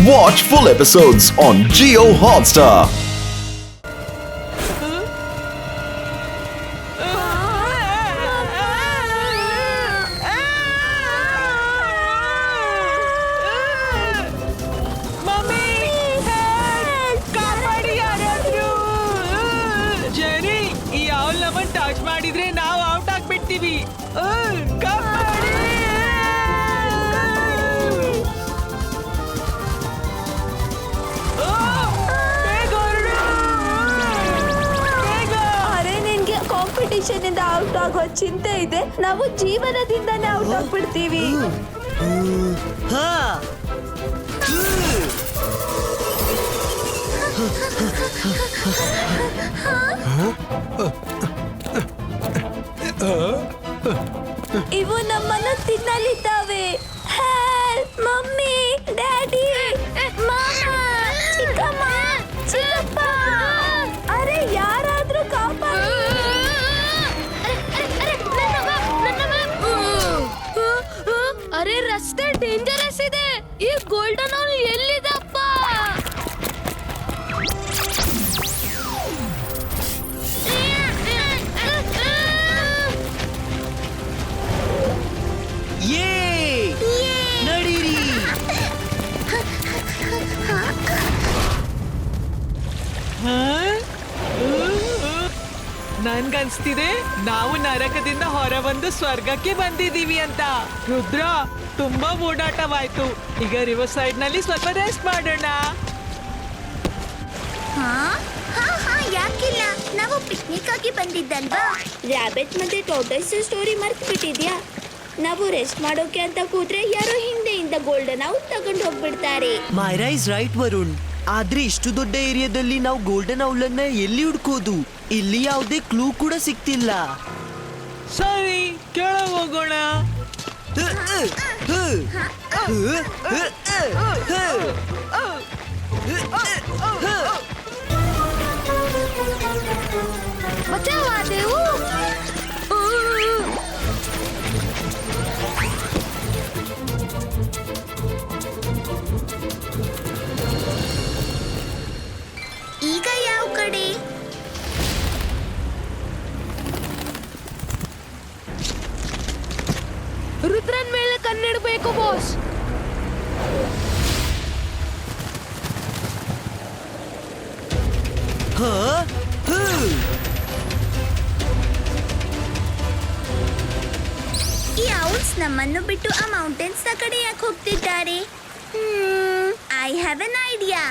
Watch full episodes on Jio Hotstar. Touch ಮಾಡಿದ್ರೆ ನಾವು out ಆಗ್ಬಿಡ್ತೀವಿ. ಅರೆ ನಿನ್ಗೆ ಕಾಂಪಿಟಿಷನ್ ಇಂದ ಔಟ್ ಆಗೋ ಚಿಂತೆ ಇದೆ, ನಾವು ಜೀವನದಿಂದಾನೇ ಔಟ್ ಆಗ್ಬಿಡ್ತೀವಿ. ಇವು ನಮ್ಮನ್ನು ತಿನ್ನಲಿದ್ದಾವೆ. ಹೆಲ್ಪ್ ಮಮ್ಮಿ, ಡ್ಯಾಡಿ, ಮಾಮ, ಚಿಕ್ಕಮ್ಮ, ಚಿಕ್ಕಪ್ಪ, ಅರೆ ಯಾರಾದ್ರೂ ಕಾಪಾಡಿ. ಅರೆ ರಸ್ತೆ ಡೇಂಜರಸ್ ಇದೆ, ಈ ಗೋಲ್ಡನ್ ಅವನು ಎಲ್ಲಿದಪ್ಪ? ನನ್ಗನ್ಸ್ತಿದೆ ನಾವು ನರಕದಿಂದ ಹೊರ ಬಂದು ಸ್ವರ್ಗಕ್ಕೆ ಬಂದಿದೀವಿ ಅಂತ. ರುದ್ರ, ತುಂಬಾ ಓಡಾಟವಾಯ್ತು, ಈಗ ರಿವರ್ ಸೈಡ್ ನಲ್ಲಿ ಸ್ವಲ್ಪ ರೆಸ್ಟ್ ಮಾಡೋಣ. ಯಾಕಿಲ್ಲ, ನಾವು ಪಿಕ್ನಿಕ್ ಆಗಿ ಬಂದಿದ್ದಲ್ವಾ. ರ್ಯಾಬಿಟ್ ಮತ್ತೆ ಟೋಟೈಸ್ ಸ್ಟೋರಿ ಮರ್ತು ಬಿಟ್ಟಿದ್ಯಾ? ನಾವು ರೆಸ್ಟ್ ಮಾಡೋಕೆ ಅಂತ ಕೂತ್ರೆ ಯಾರೋ ಹಿಂದೆಯಿಂದ ಗೋಲ್ಡನ್ ಔಟ್ ತಗೊಂಡು ಹೋಗ್ಬಿಡ್ತಾರೆ. ಮೈರಾ ಇಸ್ ರೈಟ್ ವರುಣ್, ಆದ್ರೆ ಇಷ್ಟು ದೊಡ್ಡ ಏರಿಯಾದಲ್ಲಿ ನಾವು ಗೋಲ್ಡನ್ ಔಲ್ ಅನ್ನ ಎಲ್ಲಿ ಹುಡ್ಕೋದು? ಇಲ್ಲಿ ಯಾವುದೇ ಕ್ಲೂ ಕೂಡ ಸಿಗ್ತಿಲ್ಲ. ಸರಿ, ಕೆಳಗೆ ಹೋಗೋಣ. ಬಚಾವಾದೆವು. ಈಗ ಯಾವ ಕಡೆ? ರುದ್ರನ್ ಮೇಲೆ ಕಣ್ಣಿಡ್ಬೇಕು ಬಾಸ್. ಈ ಔಲ್ಸ್ ನಮ್ಮನ್ನು ಬಿಟ್ಟು ಆ ಮೌಂಟೇನ್ಸ್ ನ ಕಡೆ ಯಾಕೆ ಹೋಗ್ತಿದ್ದಾರೆ? I have an idea.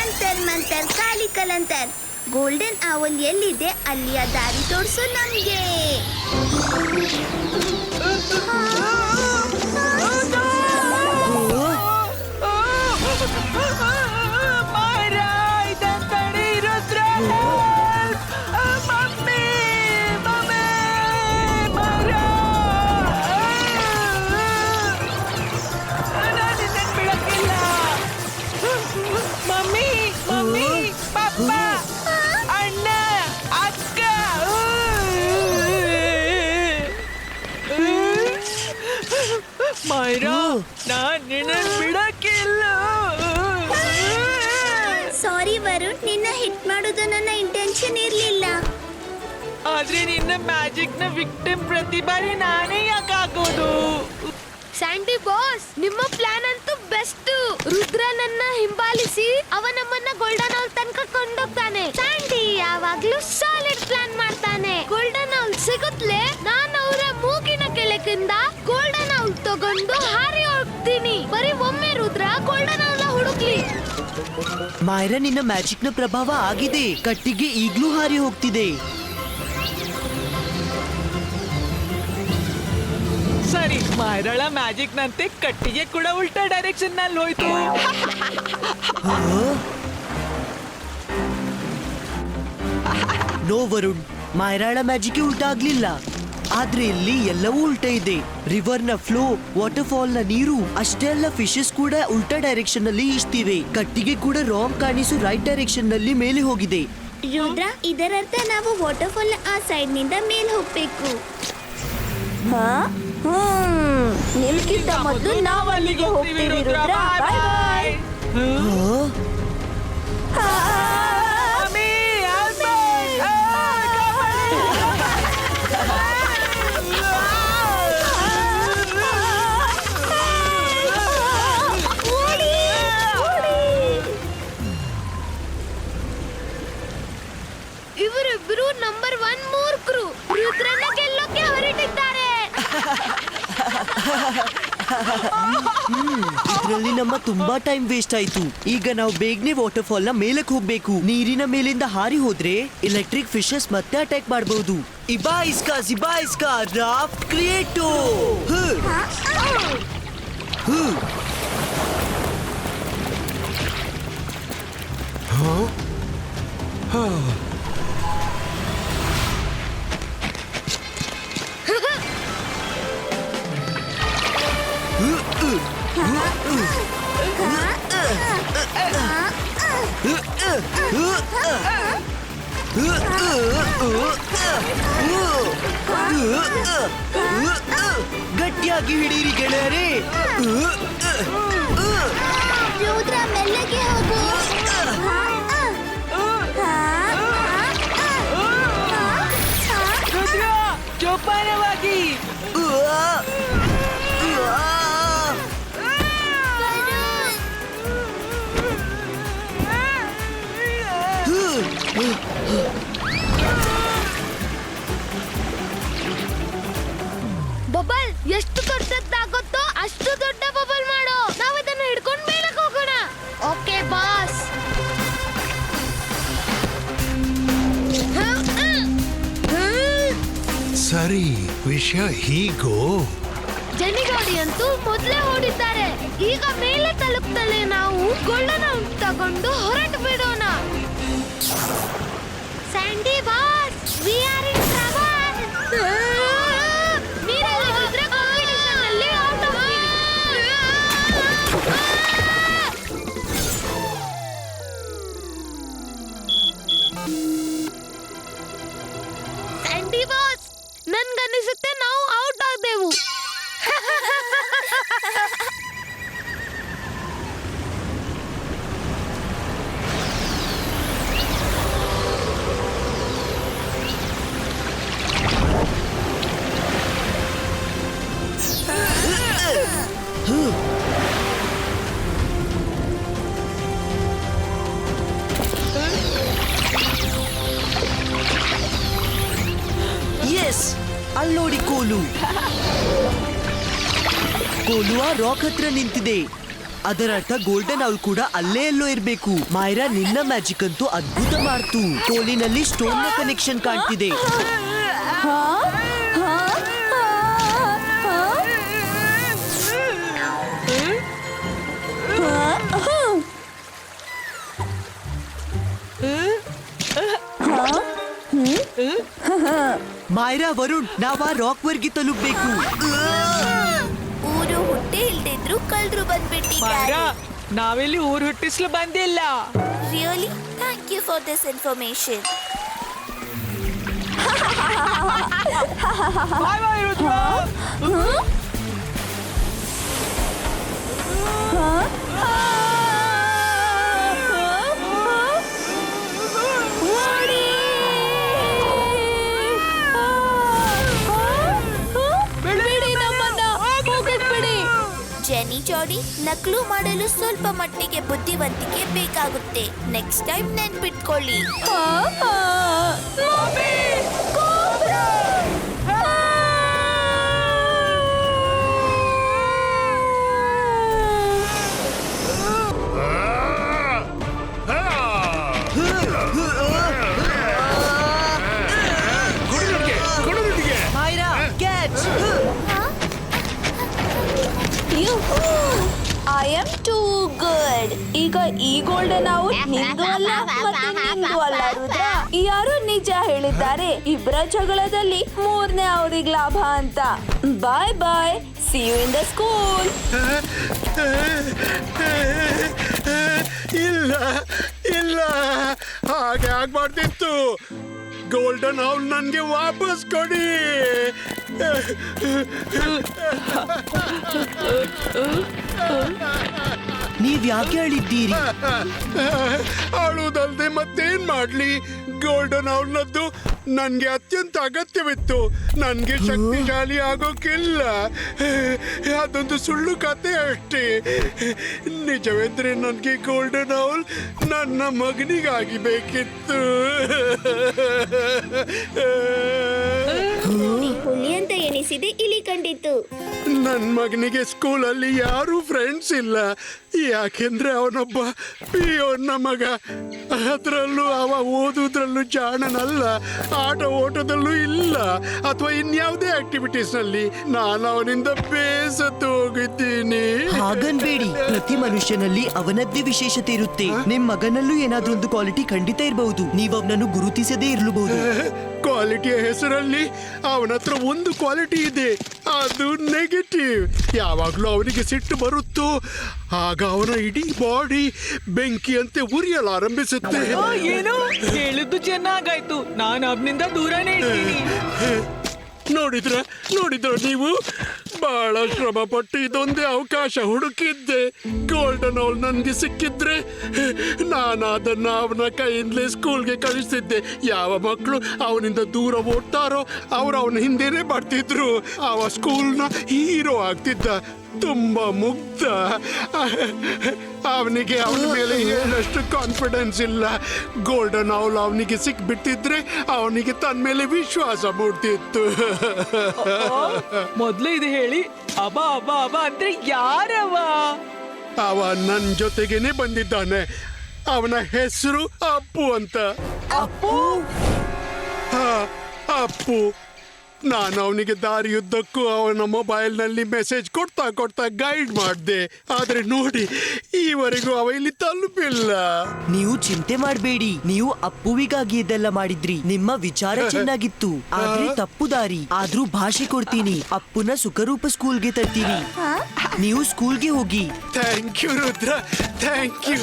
ಅಂತರ್ ಮಂತರ್ ಕಾಲಿ ಕಲಂತರ್, ಗೋಲ್ಡನ್ ಔಲ್ ಎಲ್ಲಿದೆ ಅಲ್ಲಿಯ ದಾರಿ ತೋರಿಸು ನಮ್ಗೆ. ಮೈರಾ, ನಾನ್ ನಿನ್ನ ಬಿಡಕ್ಕಿಲ್ಲ. ಸಾರಿ ವರುಣ್, ನಿನ್ನ ಹಿಟ್ ಮಾಡೋದು ನನ್ನ ಇಂಟೆನ್ಷನ್ ಇರ್ಲಿಲ್ಲ. ಆದ್ರೆ ನಿನ್ನ ಮ್ಯಾಜಿಕ್ ನ ವಿಕ್ಟಿಮ್ ಪ್ರತಿ ಬಾರಿ ನಾನೇ ಯಾಕೆ ಹಾಕೋದು? ಸ್ಯಾಂಡಿ ಬಾಸ್, ನಿಮ್ಮ ಪ್ಲಾನ್ ಅಂತೂ ಬೆಸ್ಟ್. ರುದ್ರನನ್ನ ಹಿಂಬಾಲಿಸಿ ಅವ ನಮ್ಮನ್ನ ಗೋಲ್ಡನ್ ಔಲ್ ತನಕ ಕೊಂಡೋಗ್ತಾನೆ. ಸ್ಯಾಂಡಿ ಯಾವಾಗ್ಲೂ ಸಾಲಿಡ್ ಪ್ಲಾನ್ ಮಾಡ್ತಾನೆ. ಗೋಲ್ಡನ್ ಔಲ್ ಸಿಗುತ್ತಲೇ ನಾನು ಅವರ ಮೂಗಿನ ಕೆಳಗಿಂದ ಗೋಲ್ಡನ್ ಔಲ್ ತಗೊಂಡು ಹಾರಿ ಹೋಗ್ತೀನಿ. ಬರೀ ಒಮ್ಮೆ ರುದ್ರ ಗೋಲ್ಡನ್ ಔಲ್ ಹುಡುಕ್ಲಿ. ಮೈರಾ, ನಿನ್ನ ಮ್ಯಾಜಿಕ್ ನ ಪ್ರಭಾವ ಆಗಿದೆ, ಕಟ್ಟಿಗೆ ಈಗ್ಲೂ ಹಾರಿ ಹೋಗ್ತಿದೆ. ಸರಿ, ಮೈರಾಳ ಮ್ಯಾಜಿಕ್ ನಂತೆ ಕಟ್ಟಿಗೆ ಕೂಡ ಉಲ್ಟಾ ಡೈರೆಕ್ಷನ್ ನಲ್ಲಿ ಹೋಯ್ತು. ನೋ ವರುಣ್, ಮೈರಾಳ ಮ್ಯಾಜಿಕ್ ಉಲ್ಟಾ ಆಗ್ಲಿಲ್ಲ. ಆದ್ರೆ ಇಲ್ಲಿ ಎಲ್ಲವೂ ಉಲ್ಟಾ ಇದೆ. ರಿವರ್ ನ ಫ್ಲೋ, ವಾಟರ್ ಫಾಲ್ ನ ನೀರು, ಅಷ್ಟೇ ಅಲ್ಲ ಫಿಶಸ್ ಕೂಡ ಉಲ್ಟಾ ಡೈರೆಕ್ಷನ್ ನಲ್ಲಿ ಈಜ್ತಿವೆ. ಕಟ್ಟಿಗೆ ಕೂಡ ರಾಂಗ್ ಕಾಣಿಸು ರೈಟ್ ಡೈರೆಕ್ಷನ್ ನಲ್ಲಿ ಮೇಲೆ ಹೋಗಿದೆ. ರುದ್ರ, ಇದರರ್ಥ ನಾವು ವಾಟರ್ಫಾಲ್ ಆ ಸೈಡ್ ನಿಂದ ಮೇಲೆ ಹೋಗ್ಬೇಕು. ನಿಮ್ಗಿಂತ ಮೊದಲು ನಾವು ಅಲ್ಲಿಗೆ ಹೋಗ್ತೀವಿ ರುದ್ರ. ಬಾಯ್ ಬಾಯ್. ಇವರಿಬ್ರು ನಂಬರ್ 1 ಮೂರ್ಖರು ರುದ್ರನ ಗೆಲ್ಲೋಕೆ ಹೊರಟಿದ್ದಾರೆ. ಇದ್ರಲ್ಲಿ ನಮ್ಮ ತುಂಬಾ ಟೈಮ್ ವೇಸ್ಟ್ ಆಯ್ತು. ಈಗ ನಾವು ಬೇಗನೆ ವಾಟರ್ ಫಾಲ್ ನ ಮೇಲಕ್ಕೆ ಹೋಗ್ಬೇಕು. ನೀರಿನ ಮೇಲಿಂದ ಹಾರಿ ಹೋದ್ರೆ ಎಲೆಕ್ಟ್ರಿಕ್ ಫಿಶಸ್ ಮತ್ತೆ ಅಟ್ಯಾಕ್ ಮಾಡಬಹುದು. ಇಬಾ ಇಸ್ಕಾ ರಾಫ್ಟ್ ಕ್ರಿಯೇಟೋ. ಗಟ್ಟಿಯಾಗಿ ಹಿಡೀರಿ ಗೆಳೆಯರೇ. ರುದ್ರ ಮೆಲ್ಲಗೆ ಹೋಗು. ರುದ್ರ ಜೋಪಾನವಾಗಿ. ಬಬಲ್ ಎಷ್ಟು ದೊಡ್ಡದಾಗುತ್ತೋ ಅಷ್ಟು ದೊಡ್ಡ ಬಬಲ್ ಮಾಡೋ. ನಾವು ಇದನ್ನ ಹಿಡ್ಕೊಂಡು ಮೇಲಕ್ಕೆ ಹೋಗೋಣ. Okay boss. ಸರಿ, ವಿಷಯ ಹೀಗೋ. ಜನಿಗಾಡಿ ಅಂತೂ ಮೊದಲೇ ಓಡಿದ್ದಾರೆ. ಈಗ ಮೇಲೆ ತಲುಪ್ತಲೇ ನಾವು ಗೋಲ್ಡನ್ ತಗೊಂಡು ಹೊರಟು ಬಿಡೋಣ. Sandy boss, we are in trouble. ನೀರೆಲ್ಲ ರುದ್ರ ಕಾಂಪಿಟಿಷನ್ ಅಲ್ಲಿ ಔಟ್ ಆಫ್ ಸ್ಯಾಂಡಿ ಬಾಸ್, ನನ್ಗನ್ನಿಸುತ್ತೆ ನಾವು ಔಟ್ ಆದೆವು. ಎಸ್, ಅಲ್ಲೋಡಿ ಕೋಲು. ಕೋಲು ಆ ರಾಕ್ ಹತ್ರ ನಿಂತಿದೆ. ಅದರ ಅರ್ಥ ಗೋಲ್ಡನ್ ಔಲ್ ಕೂಡ ಅಲ್ಲೇ ಎಲ್ಲೋ ಇರ್ಬೇಕು. ಮಾಯರಾ, ನಿನ್ನ ಮ್ಯಾಜಿಕ್ ಅಂತೂ ಅದ್ಭುತ ಮಾಡ್ತು. ಕೋಲಿನಲ್ಲಿ ಸ್ಟೋನ್ ನ ಕನೆಕ್ಷನ್ ಕಾಣ್ತಿದೆ. ಮಾಯರಾ, ವರುಣ್, ನಾವ್ ಆ ರಾಕ್ ವರ್ಗೆ ತಲುಪಬೇಕು. ಊರು ಹುಟ್ಟಿ ಇಲ್ದಿದ್ರು ಕಳ್ರು ಬಂದ್ಬಿಟ್ಟಿದ್ದಾರೆ. ನಾವಿಲ್ಲಿ ಊರು ಹುಟ್ಟಿಸ್ಲು ಬಂದಿಲ್ಲ. Really thank you for this information. Bye bye Rudra. ಜೆನಿ ಜಾಡಿ, ನಕಲು ಮಾಡಲು ಸ್ವಲ್ಪ ಮಟ್ಟಿಗೆ ಬುದ್ಧಿವಂತಿಕೆ ಬೇಕಾಗುತ್ತೆ. ನೆಕ್ಸ್ಟ್ ಟೈಮ್ ನೆನ್ಪಿಟ್ಕೊಳ್ಳಿ. Mayra, catch. I am too good. ಈಗ ಈ ಗೋಲ್ಡನ್ ಔಟ್ ನಿಂದು ಅಲ್ಲ ಮತ್ತೆ ನಿಂದು ಅಲ್ಲ ರುದ್ರ. ಯಾರು ನಿಜ ಹೇಳಿದ್ದಾರೆ. ಇಬ್ಬರ ಜಗಳದಲ್ಲಿ ಮೂರನೇ ಅವ್ರಿಗೆ ಲಾಭ ಅಂತ. Bye bye, see you in the school. ಇಲ್ಲ ಇಲ್ಲ, ಹಾಗೆ ಆಗ್ಬಾರ್ದಿತ್ತು. ಗೋಲ್ಡನ್ ಔಲ್ ನನ್ಗೆ ವಾಪಸ್ ಕೊಡಿ. ನೀವ್ ಯಾಕೆ ಹೇಳಿದ್ದೀರಿ? ಅಳುವುದಲ್ದೆ ಮತ್ತೇನ್ ಮಾಡ್ಲಿ? ಗೋಲ್ಡನ್ ಔಲ್ನದ್ದು ನನ್ಗೆ ಅತ್ಯಂತ ಅಗತ್ಯವಿತ್ತು. ನನ್ಗೆ ಶಕ್ತಿಶಾಲಿ ಆಗೋಕ್ಕಿಲ್ಲ. ಅದೊಂದು ಸುಳ್ಳು ಕತೆ ಅಷ್ಟೇ. ನಿಜವೆಂದ್ರೆ ನನ್ಗೆ ಗೋಲ್ಡನ್ ಔಲ್ ನನ್ನ ಮಗನಿಗಾಗಿ ಬೇಕಿತ್ತು. ಹುಲಿ ಅಂತ ಎಣಿಸಿದೆ ಇಲಿ ಕಂಡಿತು. ನನ್ ಮಗನಿಗೆ ಸ್ಕೂಲಲ್ಲಿ ಯಾರು ಫ್ರೆಂಡ್ಸ್ ಇಲ್ಲ. ಯಾಕೆಂದ್ರೆ ಅವನೊಬ್ಬ ಪಿಯೋನ್ನ ಮಗ. ಅದರಲ್ಲೂ ಅವ ಓದುವುದ್ರಲ್ಲೂ ಜಾಣನಲ್ಲ, ಆಟ ಓಟದಲ್ಲೂ ಇಲ್ಲ, ಅಥವಾ ಇನ್ಯಾವುದೇ ಆಕ್ಟಿವಿಟೀಸ್ ನಲ್ಲಿ. ನಾನು ಅವನಿಂದ ಬೇಸತ್ತು ಹೋಗಿದ್ದೀನಿ. ಹಾಗನ್ಬೇಡಿ, ಪ್ರತಿ ಮನುಷ್ಯನಲ್ಲಿ ಅವನದ್ದೇ ವಿಶೇಷತೆ ಇರುತ್ತೆ. ನಿಮ್ ಮಗನಲ್ಲೂ ಏನಾದ್ರೂ ಒಂದು ಕ್ವಾಲಿಟಿ ಖಂಡಿತ ಇರಬಹುದು. ನೀವ್ ಅವನನ್ನು ಗುರುತಿಸದೇ ಇರಲೂಬಹುದು. ಕ್ವಾಲಿಟಿಯ ಹೆಸರಲ್ಲಿ ಅವನ ಹತ್ರ ಒಂದು ಕ್ವಾಲಿಟಿ ಇದೆ, ಅದು ನೆಗೆಟಿವ್. ಯಾವಾಗ್ಲೂ ಅವನಿಗೆ ಸಿಟ್ಟು ಬರುತ್ತೋ ಆಗ ಅವನ ಇಡೀ ಬಾಡಿ ಬೆಂಕಿಯಂತೆ ಉರಿಯಲಾರಂಭಿಸುತ್ತೆ. ಏನು ಹೇಳಿದ್ದು ಚೆನ್ನಾಗಾಯ್ತು. ನಾನು ಅವನಿಂದ ದೂರನೇ ಇರ್ತೀನಿ. ನೋಡಿದ್ರ ನೀವು ಬಹಳ ಶ್ರಮ ಪಟ್ಟು ಇದೊಂದೇ ಅವಕಾಶ ಹುಡುಕಿದ್ದೆ. ಗೋಲ್ಡನ್ ಔಲ್ ನನ್ಗೆ ಸಿಕ್ಕಿದ್ರೆ ನಾನು ಅದನ್ನ ಅವನ ಕೈಯಿಂದಲೇ ಸ್ಕೂಲ್ಗೆ ಕಳಿಸ್ತಿದ್ದೆ. ಯಾವ ಮಕ್ಕಳು ಅವನಿಂದ ದೂರ ಓಡ್ತಾರೋ ಅವರು ಅವನ ಹಿಂದೆನೆ ಬರ್ತಿದ್ರು. ಅವ ಸ್ಕೂಲ್ನ ಹೀರೋ ಆಗ್ತಿದ್ದ. ತುಂಬಾ ಮುಗ್ಧ. ಅವನಿಗೆ ಅವನ ಮೇಲೆ ಏನಷ್ಟು ಕಾನ್ಫಿಡೆನ್ಸ್ ಇಲ್ಲ. ಗೋಲ್ಡನ್ ಔಲ್ ಅವನಿಗೆ ಸಿಕ್ಬಿಟ್ಟಿದ್ರೆ ಅವನಿಗೆ ತನ್ನ ಮೇಲೆ ವಿಶ್ವಾಸ ಮೂಡ್ತಿತ್ತು. ಮೊದ್ಲು ಇದು ಹೇಳಿ. ಅಬ ಅಬ ಅಬ ಅಂದ್ರೆ ಯಾರವ? ಅವ ನನ್ ಜೊತೆಗೇನೆ ಬಂದಿದ್ದಾನೆ. ಅವನ ಹೆಸರು ಅಪ್ಪು ಅಂತ. ಅಪ್ಪು? ಹಾ, ಅಪ್ಪು. ನಾನು ಅವನಿಗೆ ದಾರಿಯುದ್ದಕ್ಕೂ ಅವನ ಮೊಬೈಲ್ನಲ್ಲಿ ಮೆಸೇಜ್ ಕೊಡ್ತಾ ಗೈಡ್ ಮಾಡಿದೆ. ಆದ್ರೆ ನೋಡಿ, ಈವರೆಗೂ ಅವ ಇಲ್ಲಿ ತಲುಪಿಲ್ಲ. ನೀವು ಚಿಂತೆ ಮಾಡಬೇಡಿ. ನೀವು ಅಪ್ಪುವಿಗಾಗಿ ಇದೆಲ್ಲ ಮಾಡಿದ್ರಿ. ನಿಮ್ಮ ವಿಚಾರ ಚೆನ್ನಾಗಿತ್ತು, ಆದ್ರೆ ತಪ್ಪು ದಾರಿ. ಆದ್ರೂ ಭಾಷೆ ಕೊಡ್ತೀನಿ. ಅಪ್ಪುನ ಸುಖರೂಪ ಸ್ಕೂಲ್ಗೆ ತರ್ತೀನಿ. ನೀವು ಸ್ಕೂಲ್ಗೆ ಹೋಗಿ. Thank you Rudra, thank you.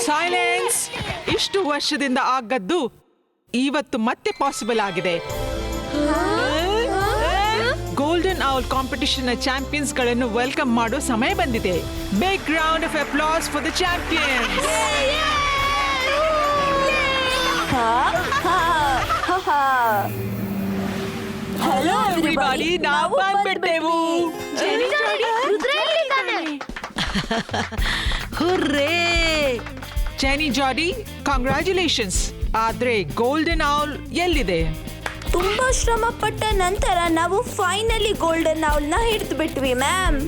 Silence. ಇಷ್ಟು ವರ್ಷದಿಂದ ಆಗದ್ದು ಇವತ್ತು ಮತ್ತೆ ಪಾಸಿಬಲ್ ಆಗಿದೆ. ಗೋಲ್ಡನ್ ಔಲ್ ಕಾಂಪಿಟಿಷನ್ ನ ಚಾಂಪಿಯನ್ಸ್ ಗಳನ್ನು ವೆಲ್ಕಮ್ ಮಾಡೋ ಸಮಯ ಬಂದಿದೆ. Big round of applause for the champions. Hello everybody, ನಾವು ಬಂದ್ಬಿಟ್ಟೆವು. ರುದ್ರ ಎಲ್ಲಿದ್ದಾನೆ? ಹುರ್ರೇ! ಜೆನಿ ಜಾಡಿ, ಕಂಗ್ರ್ಯಾಚುಲೇಷನ್ಸ್. ಆದ್ರೆ ಗೋಲ್ಡನ್ ಔಲ್ ಎಲ್ಲಿದೆ? ತುಂಬಾ ಶ್ರಮ ಪಟ್ಟ ನಂತರ ನಾವು ಫೈನಲಿ ಗೋಲ್ಡನ್ ಔಲ್ ನ ಹಿಡಿದು ಬಿಟ್ವಿ ಮ್ಯಾಮ್.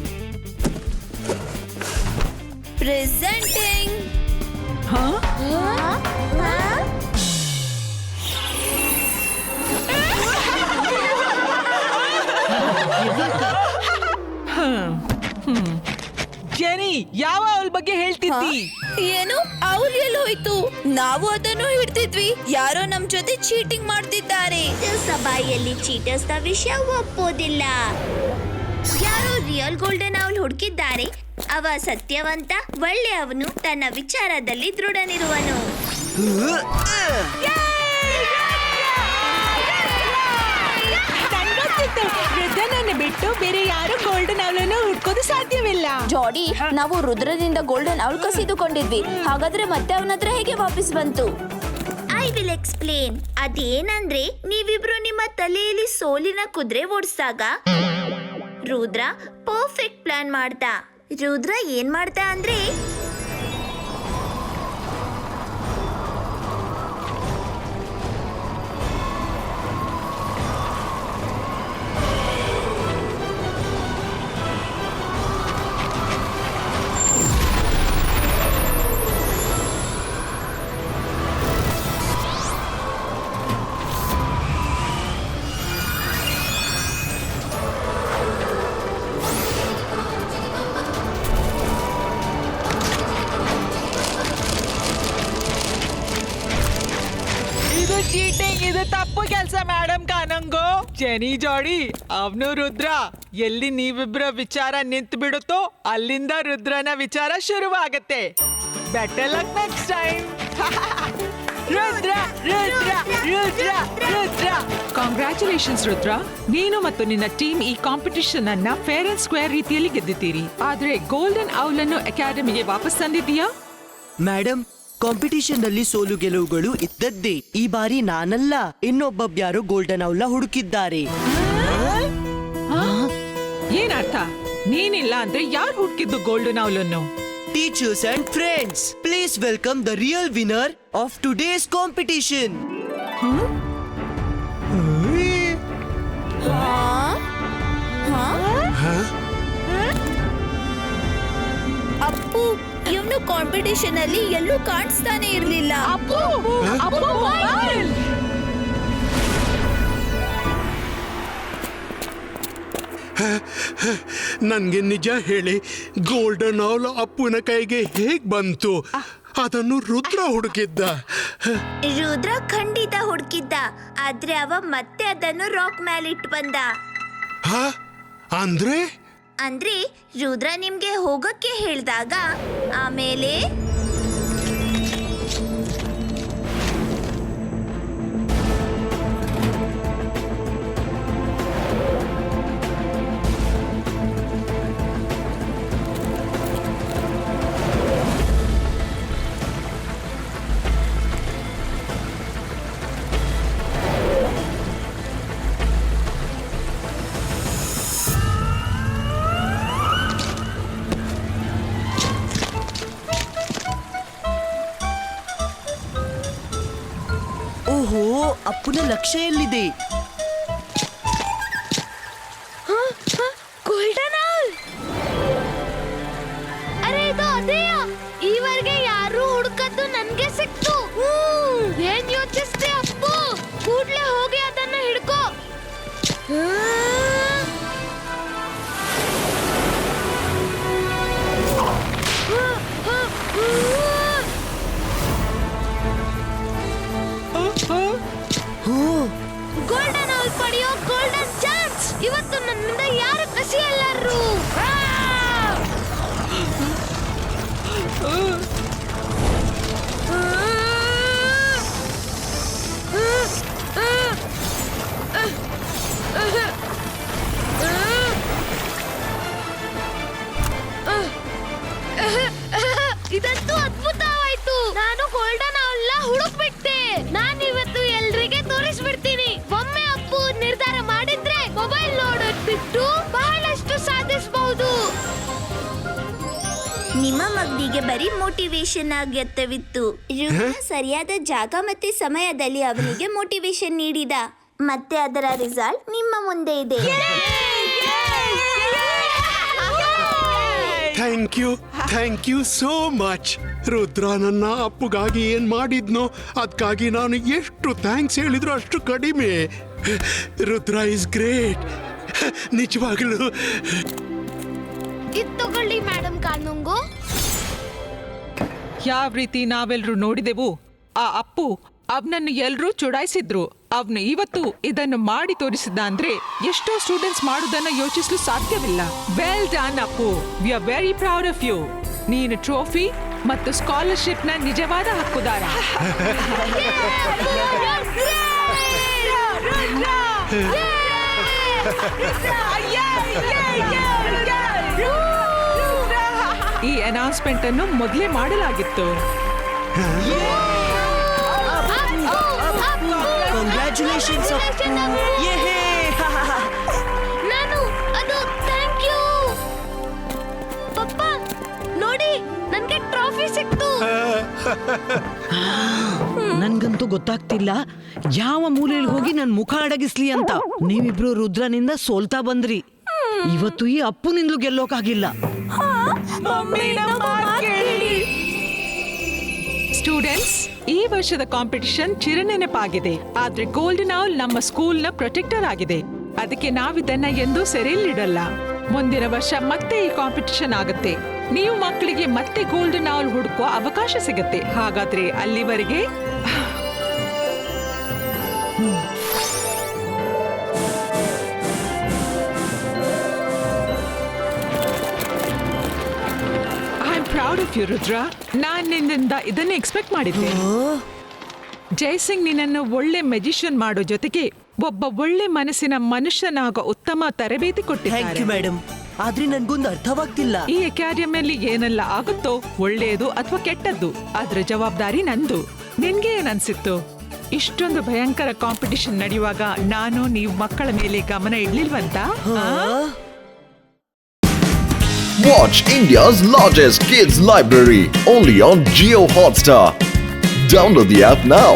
ಪ್ರೆಸೆಂಟಿಂಗ್ ಜೆನಿ, ಯಾವ ಔಲ್ ಬಗ್ಗೆ ಹೇಳ್ತಿದ್ದಿ? ಏನು ಔಲ್ ಎಲ್ಲಿ ಹೋಯ್ತು? ನಾವು ಅದನ್ನು ಹಿಡ್ತಿದ್ವಿ. ಯಾರೋ ನಮ್ ಜೊತೆ ಚೀಟಿಂಗ್ ಮಾಡ್ತಿದ್ದಾರೆ. ಸಭಾಯಲ್ಲಿ ಚೀಟರ್ಸ್ ನ ವಿಷಯ ಒಪ್ಪೋದಿಲ್ಲ. ಯಾರೋ ರಿಯಲ್ ಗೋಲ್ಡನ್ ಔಲ್ ಹುಡುಕಿದ್ದಾರೆ. ಅವ ಸತ್ಯವಂತ, ಒಳ್ಳೆಯವನು, ತನ್ನ ವಿಚಾರದಲ್ಲಿ ದೃಢನಿರುವನು. ರುದ್ರನನ್ನು ಬಿಟ್ಟು ಬೇರೆ ಯಾರು ಗೋಲ್ಡನ್ ಔಲ್ ಅನ್ನು ಹುಡ್ಕೋದು ಸಾಧ್ಯವಿಲ್ಲ. ಜಾಡಿ, ನಾವು ರುದ್ರದಿಂದ ಗೋಲ್ಡನ್ ಔಲ್ ಕಸಿದುಕೊಂಡಿದ್ವಿ. ಹಾಗಾದ್ರೆ ಮತ್ತೆ ಅವನ ಹತ್ರ ಹೇಗೆ ವಾಪಸ್ ಬಂತು? I will explain. ಅದೇನಂದ್ರೆ, ನೀವಿಬ್ರು ನಿಮ್ಮ ತಲೆಯಲ್ಲಿ ಸೋಲಿನ ಕುದುರೆ ಓಡಿಸಿದಾಗ ರುದ್ರ ಪರ್ಫೆಕ್ಟ್ ಪ್ಲಾನ್ ಮಾಡ್ದ. ರುದ್ರ ಏನ್ ಮಾಡ್ದ ಅಂದ್ರೆ, ಚೀಟಿಂಗ್, ಇದು ತಪ್ಪು ಕೆಲಸ ಮೇಡಮ್ ಕಾನಂಗೋ. ಜೆನಿ ಜಾಡಿ, ಅವನು ರುದ್ರ. ಎಲ್ಲಿ ನೀವಿಬ್ರ ವಿಚಾರ ನಿಂತು ಬಿಡುತ್ತೋ ಅಲ್ಲಿಂದ ರುದ್ರನ ವಿಚಾರ ಶುರುವಾಗತ್ತೆ. Better luck next time. Rudra Rudra Rudra Rudra congratulations Rudra. ನೀನು ಮತ್ತು ನಿನ್ನ ಟೀಮ್ ಈ ಕಾಂಪಿಟಿಷನ್ ಅನ್ನ ಫೇರ್ ಅಂಡ್ ಸ್ಕ್ವೇರ್ ರೀತಿಯಲ್ಲಿ ಗೆದ್ದಿದ್ದೀರಿ. ಆದ್ರೆ ಗೋಲ್ಡನ್ ಔಲ್ ಅನ್ನು ಅಕಾಡೆಮಿಗೆ ವಾಪಸ್ ತಂದಿದ್ದೀಯಾ? ಮೇಡಮ್, ಕಾಂಪಿಟಿಷನ್ ನಲ್ಲಿ ಸೋಲು ಗೆಲುವುಗಳು ಇದ್ದದ್ದೇ. ಈ ಬಾರಿ ನಾನಲ್ಲ, ಇನ್ನೊಬ್ಬಬ್ಯಾರು ಗೋಲ್ಡನ್ ಔಲ್ ಹುಡುಕಿದ್ದಾರೆ. ಏನರ್ಥ? ನೀನಿಲ್ಲ ಅಂದ್ರೆ ಯಾರು ಹುಡುಕಿದ್ದು ಗೋಲ್ಡನ್ ಔಲ್ ಅನ್ನು? Teachers and friends, please welcome the real winner of today's competition. Appu, ಇವನು ಕಾಂಪಿಟಿಷನ್ ಅಲ್ಲಿ ಎಲ್ಲೂ ಕಾಣಿಸ್ತಾನೆ ಇರ್ಲಿಲ್ಲ. ನನ್ಗೆ ನಿಜ ಹೇಳಿ, ಗೋಲ್ಡನ್ ಔಲ್ ಅಪ್ಪುನ ಕೈಗೆ ಹೇಗ್ ಬಂತು? ಅದನ್ನು ರುದ್ರ ಹುಡುಕಿದ್ದ. ರುದ್ರ ಖಂಡಿತ ಹುಡುಕಿದ್ದ, ಆದ್ರೆ ಅವ ಮತ್ತೆ ಅದನ್ನು ರಾಕ್ ಮೇಲೆ ಇಟ್ಟು ಬಂದ. ಹ? ಅಂದ್ರೆ ಅಂದ್ರೆ ರುದ್ರ ನಿಮ್ಗೆ ಹೋಗಕ್ಕೆ ಹೇಳ್ದಾಗ ಆಮೇಲೆ ಓಹೋ, ಅಪ್ಪುನ ಲಕ್ಷ್ಯ ಎಲ್ಲಿದೆ? Golden owl! ಅರೆ ಇದು ಅದೇಯಾ? ಈವರೆಗೆ ಯಾರು ಹುಡುಕದ್ದು ನನ್ಗೆ ಸಿಕ್ತು. ಏನ್ ಯೋಚಿಸ್ತೆ ಅಪ್ಪು? ಕೂಡ್ಲೆ ಹೋಗಿ ಅದನ್ನ ಹಿಡ್ಕೋ. ಗೋಲ್ಡನ್ ಔಲ್ ಪಡೆಯೋ ಗೋಲ್ಡನ್ ಚಾನ್ಸ್ ಇವತ್ತು ನನ್ನಿಂದ ಯಾರು ಕಸಿಯಲ್ಲರು. ಇದಂತೂ ಅದ್ಭುತವಾಯ್ತು. ನಾನು ಗೋಲ್ಡನ್ ಔಲ್ ಹುಡುಕ್ಬಿಟ್ಟೆ. ನಾನು ಇವತ್ತು ಎಲ್ರಿಗೆ ತೋರಿಸ್ಬಿಡ್ತೀನಿ. ಒಮ್ಮೆ ಅಪ್ಪು ನಿರ್ಧಾರ ಮಾಡಿದ್ರೆ ಮೊಬೈಲ್ ನೋಡೋದ್ ಬಿಟ್ಟು ಬಹಳಷ್ಟು ಸಾಧಿಸಬಹುದು. ನಿಮ್ಮ ಮಗನಿಗೆ ಬರೀ ಮೋಟಿವೇಶನ್ ಅಗತ್ಯವಿತ್ತು. ರುದ್ರ ಸರಿಯಾದ ಜಾಗ ಮತ್ತೆ ಸಮಯದಲ್ಲಿ ಅವನಿಗೆ ಮೋಟಿವೇಶನ್ ನೀಡಿದ, ಮತ್ತೆ ಅದರ ರಿಸಲ್ಟ್ ನಿಮ್ಮ ಮುಂದೆ ಇದೆ. Thank you so much. Rudra ನನ್ನ ಅಪ್ಪುಗಾಗಿ ಏನ್ ಮಾಡಿದ್ನೋ ಅದಕ್ಕಾಗಿ ನಾನು ಎಷ್ಟು ಥ್ಯಾಂಕ್ಸ್ ಹೇಳಿದ್ರು ಅಷ್ಟು ಕಡಿಮೆ. ರುದ್ರ ಇಸ್ ಗ್ರೇಟ್, ನಿಜವಾಗ್ಲೂ. ಇದ್ ತಗೊಳ್ಳಿ ಮೇಡಮ್ ಕಾನೂಂಗು. ಯಾವ ರೀತಿ ನಾವೆಲ್ಲರೂ ನೋಡಿದೆವು, ಆ ಅಪ್ಪು ಅವನನ್ನು ಎಲ್ಲರೂ ಚುಡಾಯಿಸಿದ್ರು. ಅವನು ಇವತ್ತು ಇದನ್ನು ಮಾಡಿ ತೋರಿಸಿದ್ದ ಅಂದ್ರೆ ಎಷ್ಟೋ ಸ್ಟೂಡೆಂಟ್ಸ್ ಮಾಡುವುದನ್ನ ಯೋಚಿಸಲು ಸಾಧ್ಯವಿಲ್ಲ. Well done Appu, we are very proud of you. ನೀನು ಟ್ರೋಫಿ ಮತ್ತು ಸ್ಕಾಲರ್ಶಿಪ್ ನ ನಿಜವಾದ ಹಕ್ಕುದಾರ. ಈ ಅನೌನ್ಸ್ಮೆಂಟ್ ಅನ್ನು ಮೊದಲೇ ಮಾಡಲಾಗಿತ್ತು. Congratulations, ಅಪ್ಪು. ಯೇಹೇ! ನಾನು ಅದು ಥ್ಯಾಂಕ್ ಯು. ಪಪ್ಪ ನೋಡಿ, ನನ್ಗೆ ಟ್ರಾಫಿ ಸಿಕ್ತು. ನನ್ಗಂತೂ ಗೊತ್ತಾಗ್ತಿಲ್ಲ ಯಾವ ಮೂಲೆಯಲ್ಲಿ ಹೋಗಿ ನನ್ ಮುಖ ಅಡಗಿಸ್ಲಿ ಅಂತ. ನೀವಿಬ್ರು ರುದ್ರನಿಂದ ಸೋಲ್ತಾ ಬಂದ್ರಿ. ಇವತ್ತು ಈ ಅಪ್ಪುನಿಂದಲೂ ಗೆಲ್ಲೋಕಾಗಿಲ್ಲ. ಸ್ಟೂಡೆಂಟ್ಸ್, ಈ ವರ್ಷದ ಕಾಂಪಿಟಿಷನ್ ಚಿರನೆನಪಾಗಿದೆ. ಆದ್ರೆ ಗೋಲ್ಡನ್ ಔಲ್ ನಮ್ಮ ಸ್ಕೂಲ್ನ ಪ್ರೊಟೆಕ್ಟರ್ ಆಗಿದೆ. ಅದಕ್ಕೆ ನಾವಿದನ್ನ ಎಂದೂ ಸೆರೆಯಲ್ಲಿಡಲ್ಲ. ಮುಂದಿನ ವರ್ಷ ಮತ್ತೆ ಈ ಕಾಂಪಿಟಿಷನ್ ಆಗುತ್ತೆ. ನೀವು ಮಕ್ಕಳಿಗೆ ಮತ್ತೆ ಗೋಲ್ಡನ್ ಔಲ್ ಹುಡುಕುವ ಅವಕಾಶ ಸಿಗುತ್ತೆ. ಹಾಗಾದ್ರೆ ಅಲ್ಲಿವರೆಗೆ I am proud proud of you Rudra. ನಾನ್ ನಿನ್ನಿಂದ ಇದನ್ನೇ ಎಕ್ಸ್ಪೆಕ್ಟ್ ಮಾಡಿದ್ದೆ. ಜೈಸಿಂಗ್ ನಿನ್ನನ್ನು ಒಳ್ಳೆ ಮೆಜಿಷಿಯನ್ ಮಾಡೋ ಜೊತೆಗೆ ಒಬ್ಬ ಒಳ್ಳೆ ಮನಸ್ಸಿನ ಮನುಷ್ಯನಾಗೋ ಉತ್ತಮ ತರಬೇತಿ ಥ್ಯಾಂಕ್ ಯು ಕೊಟ್ಟಿದ್ದಾರೆ. ಮೇಡಮ್. ಆದ್ರೆ ನನ್ಗೊಂದು ಅರ್ಥವಾಗ್ತಿಲ್ಲ. ಈ ಅಕಾಡೆಮಿಯಲ್ಲಿ ಏನೆಲ್ಲ ಆಗುತ್ತೋ ಒಳ್ಳೆಯದು ಅಥವಾ ಕೆಟ್ಟದ್ದು ಅದ್ರ ಜವಾಬ್ದಾರಿ ನಂದು. ನಿನ್ಗೆ ಏನನ್ಸಿತ್ತು? ಇಷ್ಟೊಂದು ಭಯಂಕರ ಕಾಂಪಿಟಿಷನ್ ನಡೆಯುವಾಗ ನಾನು ನೀವು ಮಕ್ಕಳ ಮೇಲೆ ಗಮನ ಇಡ್ಲಿಲ್ವಂತ? Watch India's largest kids library only on Jio Hotstar. Download the app now.